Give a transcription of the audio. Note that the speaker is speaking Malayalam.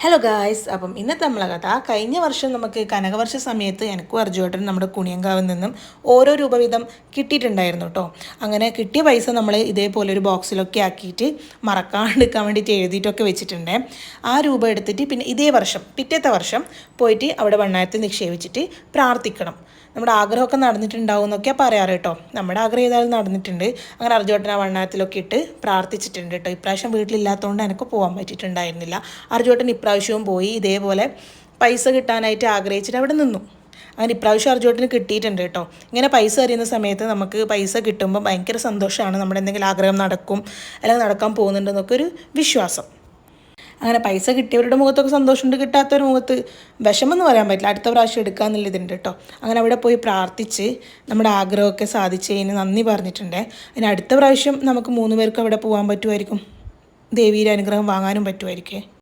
ഹലോ ഗായ്സ്, അപ്പം ഇന്നത്തെ നമ്മളെ കഥ കഴിഞ്ഞ വർഷം നമുക്ക് കനകവർഷ സമയത്ത് എനിക്കും അർജുവേട്ടനും നമ്മുടെ കുണിയങ്കാവിൽ നിന്നും ഓരോ രൂപ വീതം കിട്ടിയിട്ടുണ്ടായിരുന്നു കേട്ടോ. അങ്ങനെ കിട്ടിയ പൈസ നമ്മൾ ഇതേപോലെ ഒരു ബോക്സിലൊക്കെ ആക്കിയിട്ട് മറക്കാണ്ടിരിക്കാൻ വേണ്ടിയിട്ട് എഴുതിയിട്ടൊക്കെ വെച്ചിട്ടുണ്ട്. ആ രൂപ എടുത്തിട്ട് പിന്നെ ഇതേ വർഷം പിറ്റേത്തെ വർഷം പോയിട്ട് അവിടെ വണ്ണായത്തിൽ നിക്ഷേപിച്ചിട്ട് പ്രാർത്ഥിക്കണം. നമ്മുടെ ആഗ്രഹമൊക്കെ നടന്നിട്ടുണ്ടാവും എന്നൊക്കെയാണ് പറയാറ് കേട്ടോ. നമ്മുടെ ആഗ്രഹം ഏതായാലും നടന്നിട്ടുണ്ട്. അങ്ങനെ അർജുവേട്ടൻ ആ വണ്ണായത്തിലൊക്കെ ഇട്ട് പ്രാർത്ഥിച്ചിട്ടുണ്ട് കേട്ടോ. ഇപ്രാവശ്യം വീട്ടിലില്ലാത്തതുകൊണ്ട് എനിക്ക് പോകാൻ പറ്റിയിട്ടുണ്ടായിരുന്നില്ല. അർജുവേട്ടൻ ഇപ്രാവശ്യവും പോയി ഇതേപോലെ പൈസ കിട്ടാനായിട്ട് ആഗ്രഹിച്ചിട്ട് അവിടെ നിന്നു. അങ്ങനെ ഇപ്രാവശ്യം അർജുവേട്ടന് കിട്ടിയിട്ടുണ്ട് കേട്ടോ. ഇങ്ങനെ പൈസ അറിയുന്ന സമയത്ത് നമുക്ക് പൈസ കിട്ടുമ്പോൾ ഭയങ്കര സന്തോഷമാണ്. നമ്മുടെ എന്തെങ്കിലും ആഗ്രഹം നടക്കും അല്ലെങ്കിൽ നടക്കാൻ പോകുന്നുണ്ടെന്നൊക്കെ ഒരു വിശ്വാസം. അങ്ങനെ പൈസ കിട്ടിയവരുടെ മുഖത്തൊക്കെ സന്തോഷമുണ്ട്, കിട്ടാത്തവരുടെ മുഖത്ത് വിഷമെന്ന് പറയാൻ പറ്റില്ല. അടുത്ത പ്രാവശ്യം എടുക്കാമെന്നുള്ള ഇതുണ്ട് കേട്ടോ. അങ്ങനെ അവിടെ പോയി പ്രാർത്ഥിച്ച് നമ്മുടെ ആഗ്രഹമൊക്കെ സാധിച്ചതിന് നന്ദി പറഞ്ഞിട്ടുണ്ട്. അതിന് അടുത്ത പ്രാവശ്യം നമുക്ക് 3 പേർക്ക് അവിടെ പോകാൻ പറ്റുമായിരിക്കും. ദേവിയുടെ അനുഗ്രഹം വാങ്ങാനും പറ്റുമായിരിക്കും.